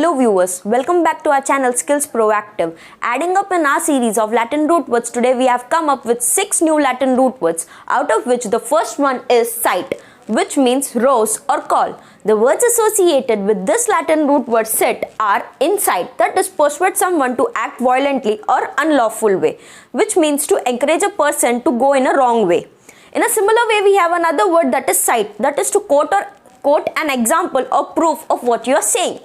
Hello viewers, welcome back to our channel Skills Proactive. Adding up in our series of Latin root words, today we have come up with 6 new Latin root words, out of which the first one is sight, which means rose or call. The words associated with this Latin root word sit are incite, that is persuade someone to act violently or unlawful way, which means to encourage a person to go in a wrong way. In a similar way, we have another word that is cite, that is to quote an example or proof of what you are saying.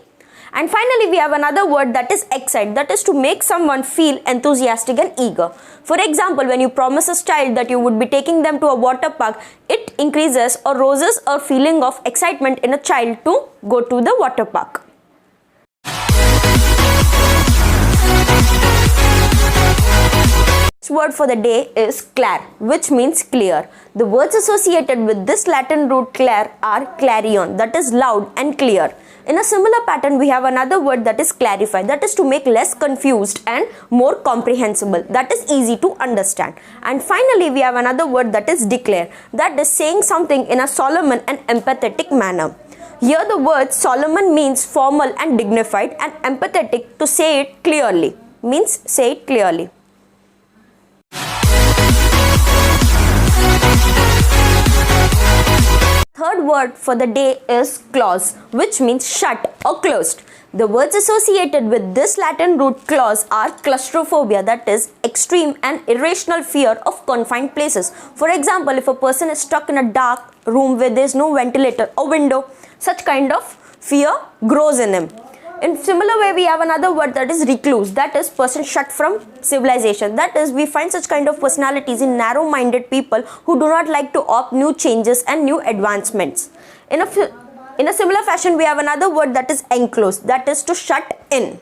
And finally, we have another word that is excite, that is to make someone feel enthusiastic and eager. For example, when you promise a child that you would be taking them to a water park, it increases or raises a feeling of excitement in a child to go to the water park. Next word for the day is Clar, which means clear. The words associated with this Latin root Clar are clarion, that is loud and clear. In a similar pattern, we have another word that is clarify, that is to make less confused and more comprehensible, that is easy to understand. And finally, we have another word that is declare, that is saying something in a solemn and empathetic manner. Here the word solemn means formal and dignified, and empathetic to say it clearly, means say it clearly. Third word for the day is claus, which means shut or closed. The words associated with this Latin root claus are claustrophobia, that is extreme and irrational fear of confined places. For example, if a person is stuck in a dark room where there is no ventilator or window, such kind of fear grows in him. In similar way, we have another word that is recluse, that is person shut from civilization. That is, we find such kind of personalities in narrow-minded people who do not like to opt new changes and new advancements. In a similar fashion, we have another word that is enclosed, that is to shut in.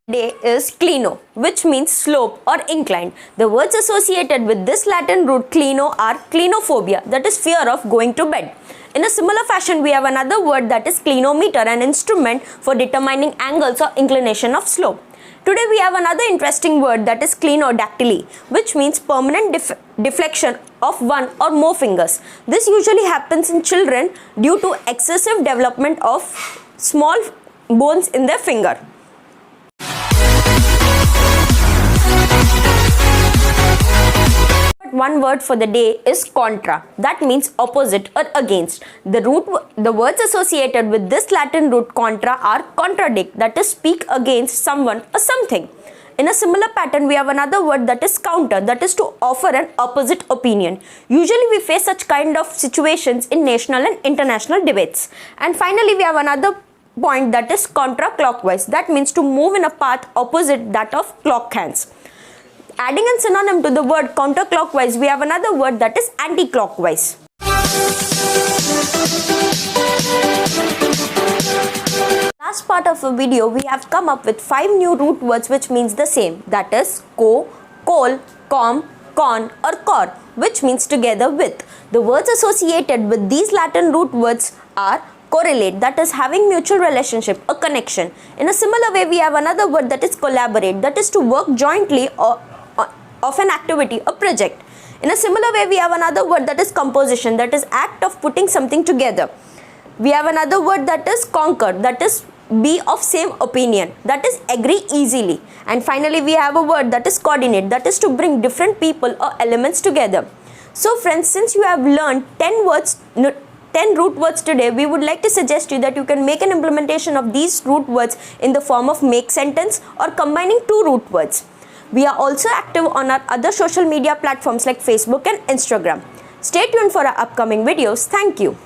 Day is Clino, which means slope or inclined. The words associated with this Latin root Clino are clinophobia, that is fear of going to bed. In a similar fashion, we have another word that is clinometer, an instrument for determining angles or inclination of slope. Today we have another interesting word that is clinodactyly, which means permanent deflection of one or more fingers. This usually happens in children due to excessive development of small bones in their finger. One word for the day is contra, that means opposite or against. The words associated with this Latin root contra are contradict, that is speak against someone or something. In a similar pattern, we have another word that is counter, that is to offer an opposite opinion. Usually we face such kind of situations in national and international debates. And finally, we have another point that is contra-clockwise, that means to move in a path opposite that of clock hands. Adding a synonym to the word counterclockwise, we have another word that is anti-clockwise. Last part of the video, we have come up with 5 new root words which means the same, that is co, col, com, con or cor, which means together with. The words associated with these Latin root words are correlate, that is having mutual relationship, a connection. In a similar way, we have another word that is collaborate, that is to work jointly or of an activity or project. In a similar way, we have another word that is composition, that is act of putting something together. We have another word that is conquer, that is be of same opinion, that is agree easily. And finally, we have a word that is coordinate, that is to bring different people or elements together. So friends, since you have learned 10 root words today, we would like to suggest you that you can make an implementation of these root words in the form of make sentence or combining 2 root words. We are also active on our other social media platforms like Facebook and Instagram. Stay tuned for our upcoming videos. Thank you.